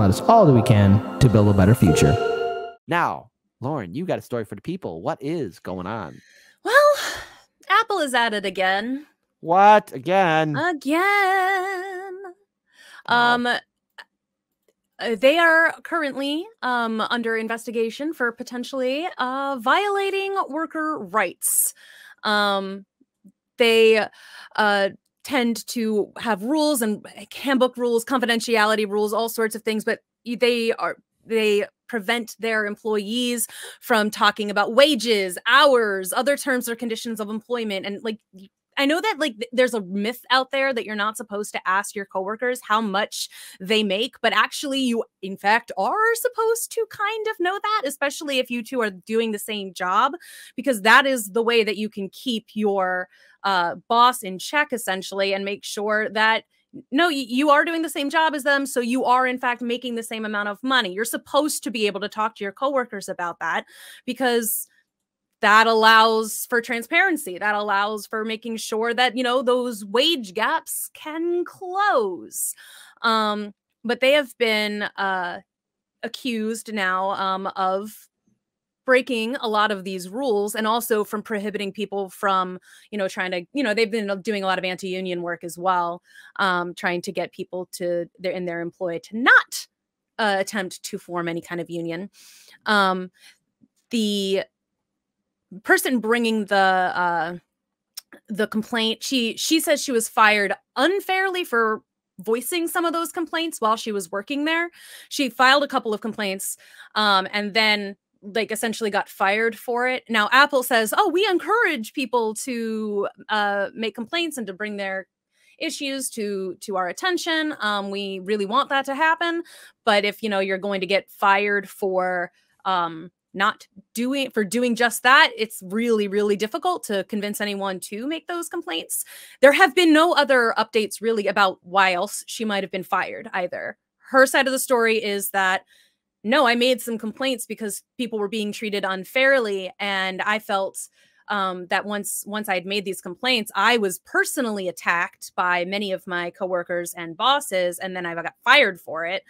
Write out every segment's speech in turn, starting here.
and let us all do we can to build a better future. Now, Lauren, you got a story for the people. What is going on? Well, Apple is at it again. What? Again? They are currently under investigation for potentially violating worker rights. They tend to have rules and handbook rules, confidentiality rules, all sorts of things, but they prevent their employees from talking about wages, hours, other terms or conditions of employment. And like, I know that like there's a myth out there that you're not supposed to ask your coworkers how much they make, but actually you in fact are supposed to kind of know that, especially if you two are doing the same job, because that is the way that you can keep your boss in check essentially and make sure that no, you are doing the same job as them. So you are in fact making the same amount of money. You're supposed to be able to talk to your coworkers about that because that allows for transparency. That allows for making sure that, you know, those wage gaps can close. But they have been accused now of breaking a lot of these rules and also from prohibiting people from, you know, trying to, you know, they've been doing a lot of anti-union work as well, trying to get people to in their employ to not attempt to form any kind of union. The person bringing the complaint, she says she was fired unfairly for voicing some of those complaints while she was working there. She filed a couple of complaints and then like essentially got fired for it. Now Apple says, oh, we encourage people to make complaints and to bring their issues to our attention. We really want that to happen. But if, you know, you're going to get fired for doing just that, it's really, really difficult to convince anyone to make those complaints. There have been no other updates really about why else she might have been fired either. Her side of the story is that, no, I made some complaints because people were being treated unfairly. And I felt that once I'd made these complaints, I was personally attacked by many of my coworkers and bosses, and then I got fired for it.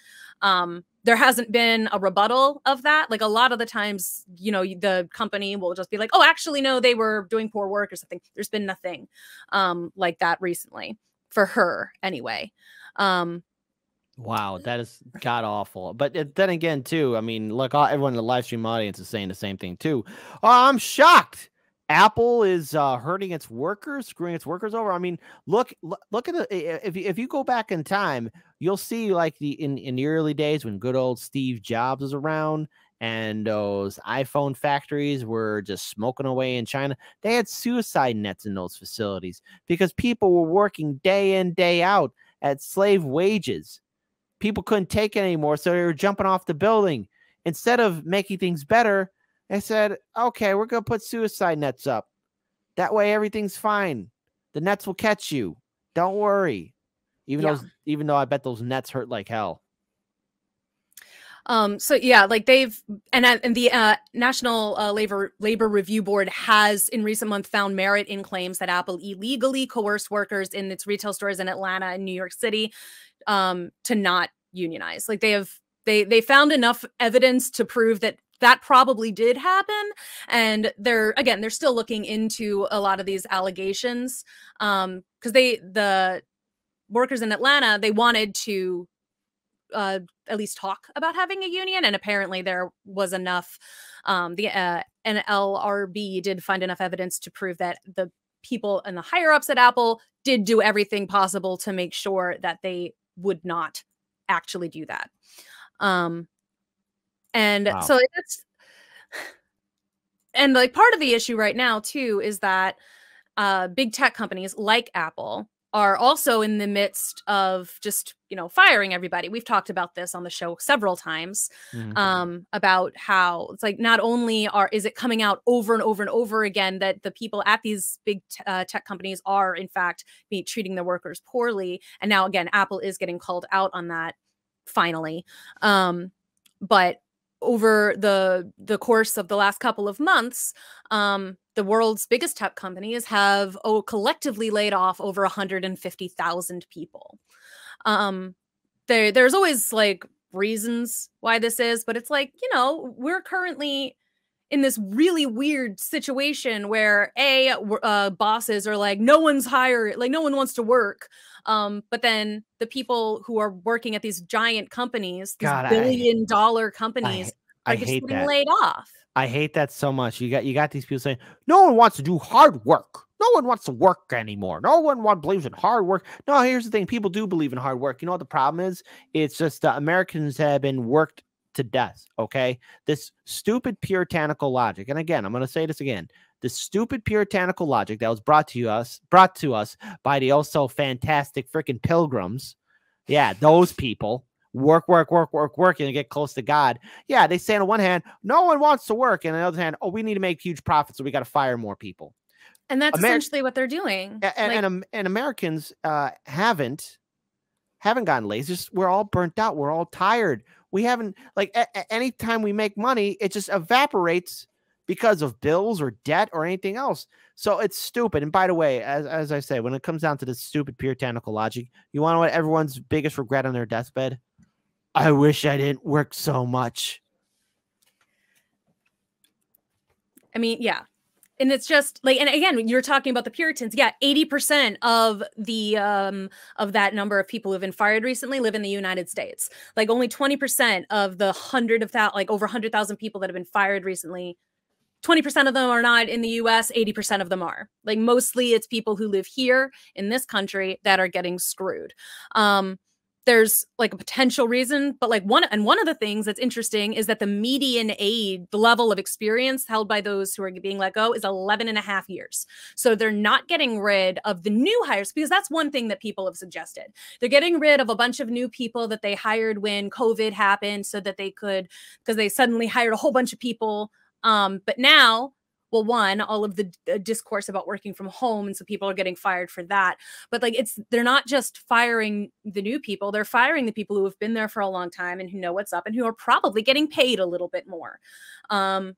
There hasn't been a rebuttal of that. Like a lot of the times, you know, the company will just be like, oh, actually, no, they were doing poor work or something. There's been nothing like that recently for her anyway. Wow, that is god awful. But then again, too, I mean, look, everyone in the live stream audience is saying the same thing, too. Oh, I'm shocked. Apple is hurting its workers, screwing its workers over. I mean, look at the if you go back in time, you'll see like in the early days when good old Steve Jobs was around and those iPhone factories were just smoking away in China. They had suicide nets in those facilities because people were working day in, day out at slave wages. People couldn't take it anymore, so they were jumping off the building. Instead of making things better, they said, okay, we're going to put suicide nets up. That way everything's fine. The nets will catch you. Don't worry. Even though I bet those nets hurt like hell. So yeah, like they've and the National Labor Review Board has in recent months found merit in claims that Apple illegally coerced workers in its retail stores in Atlanta and New York City to not unionize. Like they found enough evidence to prove that probably did happen, and they're still looking into a lot of these allegations because the workers in Atlanta, they wanted to at least talk about having a union, and apparently there was enough. The NLRB did find enough evidence to prove that the people and the higher ups at Apple did do everything possible to make sure that they would not actually do that. Wow. So it's, and like part of the issue right now too is that big tech companies like Apple are also in the midst of just, you know, firing everybody. We've talked about this on the show several times, about how it's like not only is it coming out over and over and over again that the people at these big tech companies are in fact treating their workers poorly, and now again Apple is getting called out on that finally. But over the course of the last couple of months, the world's biggest tech companies have collectively laid off over 150,000 people. There's always like reasons why this is, but it's like, you know, we're currently in this really weird situation where bosses are like, no one's hired, like no one wants to work. But then the people who are working at these giant companies, these God, billion-dollar companies, I are just hate getting that. laid off. I hate that so much. You got these people saying, no one wants to do hard work. No one wants to work anymore. No one believes in hard work. No, here's the thing. People do believe in hard work. You know what the problem is? It's just Americans have been worked to death, okay? This stupid puritanical logic. And again, I'm going to say this again. This stupid puritanical logic that was brought to us by the also fantastic freaking pilgrims. Yeah, those people. Work, and get close to God. Yeah, they say on the one hand, no one wants to work, and on the other hand, oh, we need to make huge profits, so we got to fire more people. And that's essentially what they're doing. And Americans haven't gotten lazy. We're all burnt out. We're all tired. We haven't, like, anytime we make money, it just evaporates because of bills or debt or anything else. So it's stupid. And by the way, as I say, when it comes down to this stupid puritanical logic, you want to know what everyone's biggest regret on their deathbed? I wish I didn't work so much. I mean, yeah. And it's just like, and again, you're talking about the Puritans. Yeah, 80% of the of that number of people who've been fired recently live in the United States. Like only 20% of the over 100,000 people that have been fired recently, 20% of them are not in the US, 80% of them are. Like mostly it's people who live here in this country that are getting screwed. There's like a potential reason, but like one of the things that's interesting is that the median age, the level of experience held by those who are being let go is 11 and a half years. So they're not getting rid of the new hires, because that's one thing that people have suggested. They're getting rid of a bunch of new people that they hired when COVID happened so that they could, because they suddenly hired a whole bunch of people. But now, well, one, all of the discourse about working from home, and so people are getting fired for that. But like, they're not just firing the new people; they're firing the people who have been there for a long time and who know what's up and who are probably getting paid a little bit more. And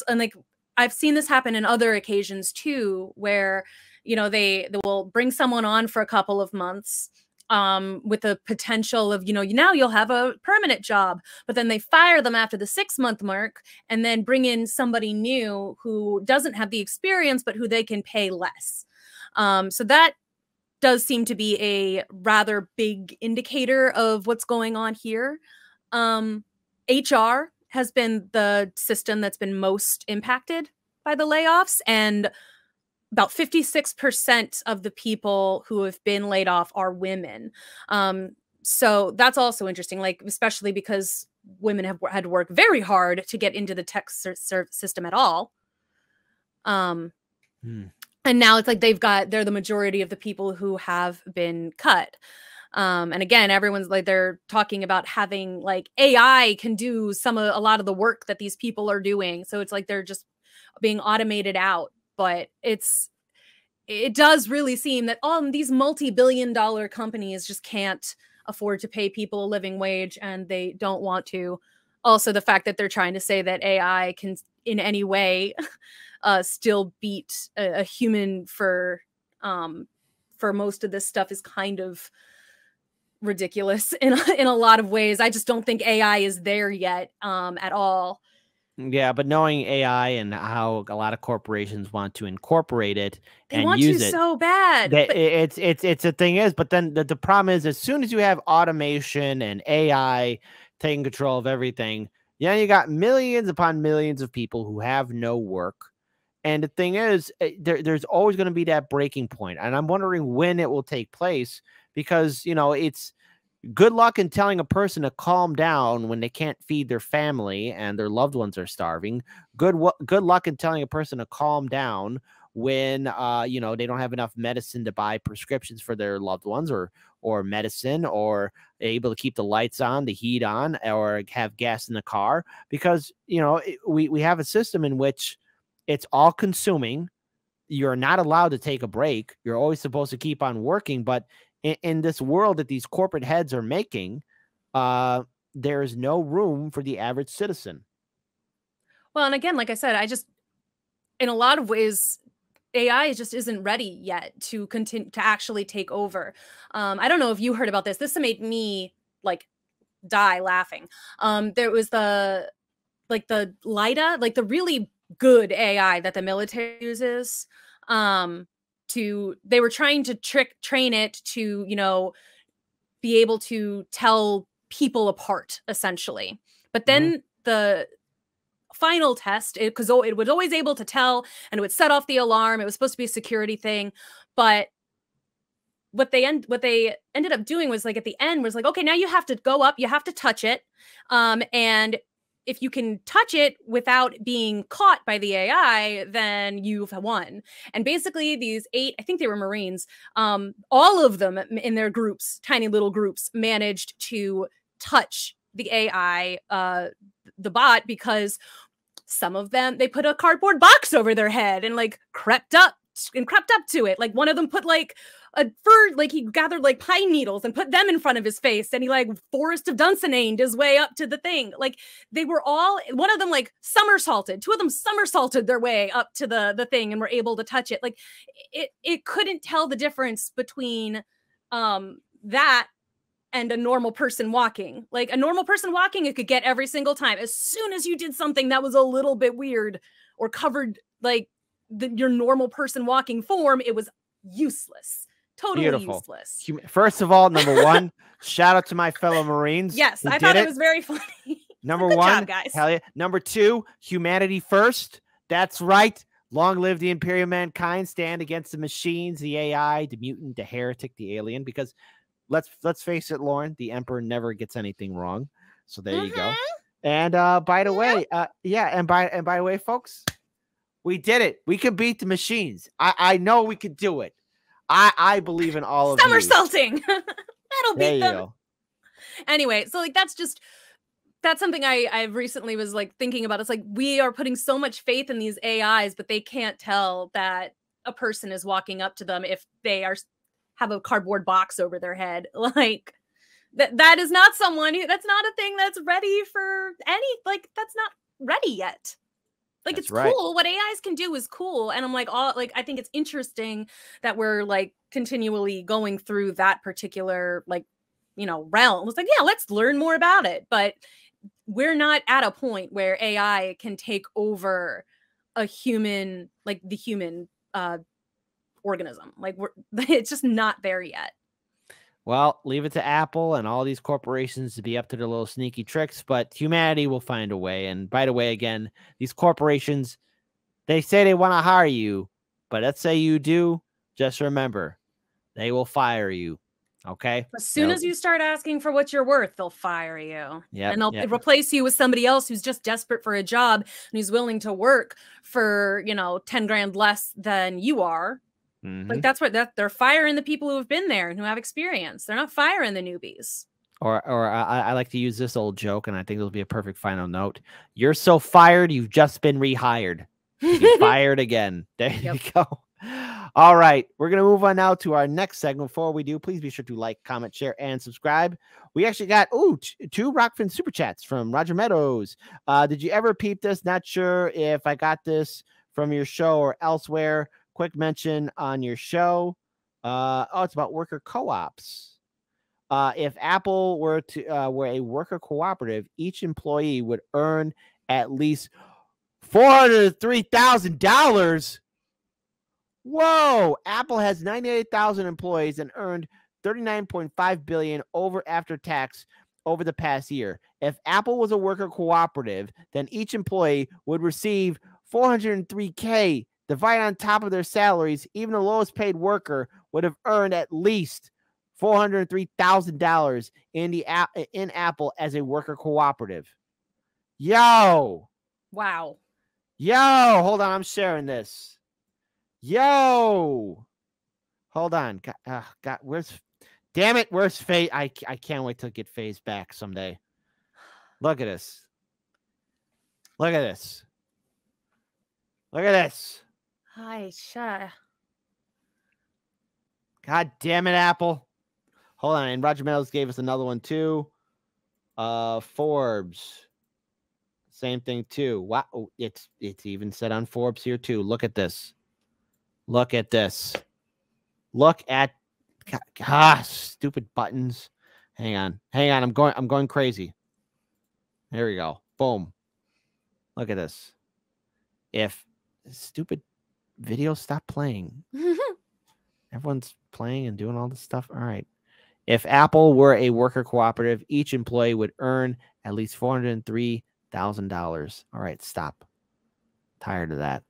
like, I've seen this happen in other occasions too, where you know they will bring someone on for a couple of months. With the potential of, now you'll have a permanent job, but then they fire them after the 6-month mark and then bring in somebody new who doesn't have the experience, but who they can pay less. So that does seem to be a rather big indicator of what's going on here. HR has been the system that's been most impacted by the layoffs, and about 56% of the people who have been laid off are women. So that's also interesting, like, especially because women have had to work very hard to get into the tech system at all. And now it's like they're the majority of the people who have been cut. And again, everyone's like, they're talking about having like AI can do a lot of the work that these people are doing. So it's like they're just being automated out. But it does really seem that these multi-billion-dollar companies just can't afford to pay people a living wage, and they don't want to. Also, the fact that they're trying to say that AI can in any way still beat a human for most of this stuff is kind of ridiculous in a lot of ways. I just don't think AI is there yet at all. Yeah, but knowing AI and how a lot of corporations want to incorporate it and use it so bad. It's the thing is, but then the problem is, as soon as you have automation and AI taking control of everything, you got millions upon millions of people who have no work. And the thing is, there's always going to be that breaking point, and I'm wondering when it will take place, because it's good luck in telling a person to calm down when they can't feed their family and their loved ones are starving. Good luck in telling a person to calm down when they don't have enough medicine to buy prescriptions for their loved ones, or medicine, or able to keep the lights on, the heat on, or have gas in the car, because we have a system in which it's all consuming. You're not allowed to take a break. You're always supposed to keep on working, but in this world that these corporate heads are making, there is no room for the average citizen. Well, and again, like I said, in a lot of ways, AI just isn't ready yet to continue to actually take over. I don't know if you heard about this. This made me like die laughing. There was the LIDA, like the really good AI that the military uses. They were trying to train it to, you know, be able to tell people apart, essentially. But then the final test, because it was always able to tell, and it would set off the alarm. It was supposed to be a security thing, but what they ended up doing was, like, at the end was like, okay, now you have to go up, you have to touch it, and if you can touch it without being caught by the AI, then you've won. And basically these 8, I think they were Marines, all of them in their groups, tiny little groups, managed to touch the AI, the bot, because some of them, they put a cardboard box over their head and like crept up to it. Like one of them put like a fur, like he gathered like pine needles and put them in front of his face, and he like Forest of Dunsinane his way up to the thing. Like they were all, one of them like somersaulted, 2 of them somersaulted their way up to the thing and were able to touch it. Like it couldn't tell the difference between that and a normal person walking. Like a normal person walking, it could get every single time. As soon as you did something that was a little bit weird or covered like your normal person walking form, it was useless. Totally useless. First of all, number 1, shout out to my fellow Marines. Yes, I thought it was very funny. Number Good 1, job, guys. hell yeah. Number 2, humanity first. That's right. Long live the imperial mankind. Stand against the machines, the AI, the mutant, the heretic, the alien. Because let's face it, Lauren, the emperor never gets anything wrong. So there you go. And by the way, and by the way, folks, we did it. We could beat the machines. I know we could do it. I believe in all of you. Somersaulting. That'll beat them. Go. Anyway, so like that's something I recently was like thinking about. It's like we are putting so much faith in these AIs, but they can't tell that a person is walking up to them if they have a cardboard box over their head. Like that is not someone that's not a thing that's ready for that's not ready yet. Like, that's it's cool. What AIs can do is cool. And I'm like, I think it's interesting that we're like continually going through that particular, like, you know, realm. It's like, yeah, let's learn more about it. But we're not at a point where AI can take over a human, like the human organism. Like it's just not there yet. Well, leave it to Apple and all these corporations to be up to their little sneaky tricks, but humanity will find a way. And by the way, again, these corporations, they say they want to hire you, but let's say you do, just remember, they will fire you. Okay? As soon as you start asking for what you're worth, they'll fire you. Yeah. And they'll replace you with somebody else who's just desperate for a job and who's willing to work for, 10 grand less than you are. Like that's what they're firing the people who have been there and who have experience. They're not firing the newbies. Or I like to use this old joke, and I think it'll be a perfect final note. You're so fired, you've just been rehired. You're fired again. There you go. All right, we're gonna move on now to our next segment. Before we do, please be sure to like, comment, share, and subscribe. We actually got 2 Rockfin super chats from Roger Meadows. Did you ever peep this? Not sure if I got this from your show or elsewhere. Quick mention on your show. It's about worker co-ops. If Apple were a worker cooperative, each employee would earn at least $403,000. Whoa! Apple has 98,000 employees and earned $39.5 billion over after tax over the past year. If Apple was a worker cooperative, then each employee would receive $403K. Divide on top of their salaries. Even the lowest paid worker would have earned at least $403,000 in Apple as a worker cooperative. Yo! Wow. Yo! Hold on, I'm sharing this. Yo! Hold on. God, where's Faye? I can't wait to get Faye's back someday. Look at this. Look at this. Look at this. Hi, sure. God damn it, Apple. Hold on. And Roger Meadows gave us another one too. Forbes. Same thing too. Wow. It's even said on Forbes here too. Look at this. Look at this. Look at stupid buttons. Hang on. I'm going crazy. Here we go. Boom. Look at this. If stupid videos stop playing, everyone's playing and doing all this stuff. All right. If Apple were a worker cooperative, each employee would earn at least $403,000. All right, stop. Tired of that.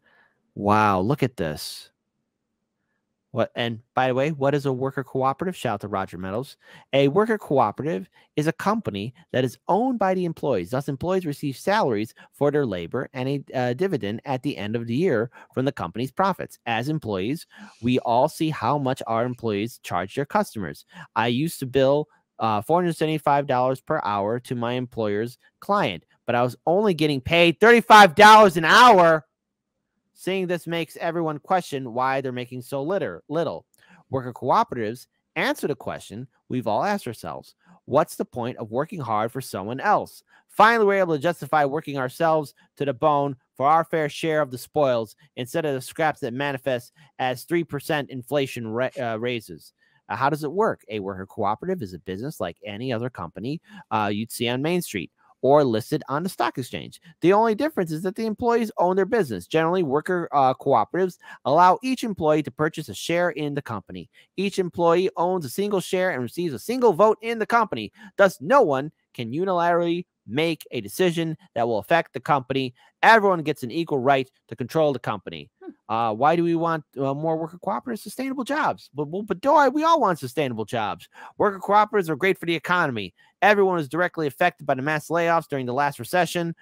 Wow, look at this. What? And by the way, what is a worker cooperative? Shout out to Roger Meadows. A worker cooperative is a company that is owned by the employees. Thus, employees receive salaries for their labor and a dividend at the end of the year from the company's profits. As employees, we all see how much our employees charge their customers. I used to bill $475 per hour to my employer's client, but I was only getting paid $35 an hour. Seeing this makes everyone question why they're making so little. Worker cooperatives answer the question we've all asked ourselves. What's the point of working hard for someone else? Finally, we're able to justify working ourselves to the bone for our fair share of the spoils instead of the scraps that manifest as 3% inflation raises. How does it work? A worker cooperative is a business like any other company you'd see on Main Street or listed on the stock exchange. The only difference is that the employees own their business. Generally, worker cooperatives allow each employee to purchase a share in the company. Each employee owns a single share and receives a single vote in the company. Thus, no one can unilaterally make a decision that will affect the company. Everyone gets an equal right to control the company. Why do we want more worker cooperatives? Sustainable jobs. But we all want sustainable jobs. Worker cooperatives are great for the economy. Everyone was directly affected by the mass layoffs during the last recession.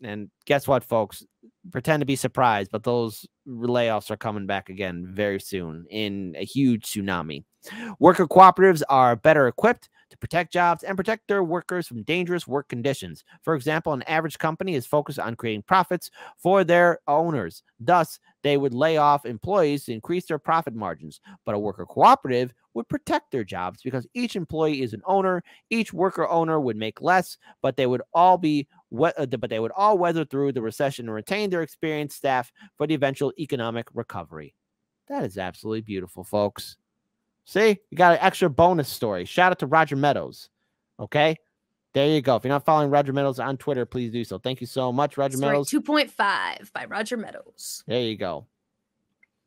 And guess what, folks? Pretend to be surprised, but those layoffs are coming back again very soon in a huge tsunami. Worker cooperatives are better equipped to protect jobs and protect their workers from dangerous work conditions. For example, an average company is focused on creating profits for their owners. Thus, they would lay off employees to increase their profit margins. But a worker cooperative would protect their jobs because each employee is an owner. Each worker owner would make less, but they would all weather through the recession and retain their experienced staff for the eventual economic recovery. That is absolutely beautiful, folks. See, you got an extra bonus story. Shout out to Roger Meadows. Okay, there you go. If you're not following Roger Meadows on Twitter, please do so. Thank you so much, Roger Meadows. 2.5 by Roger Meadows. There you go.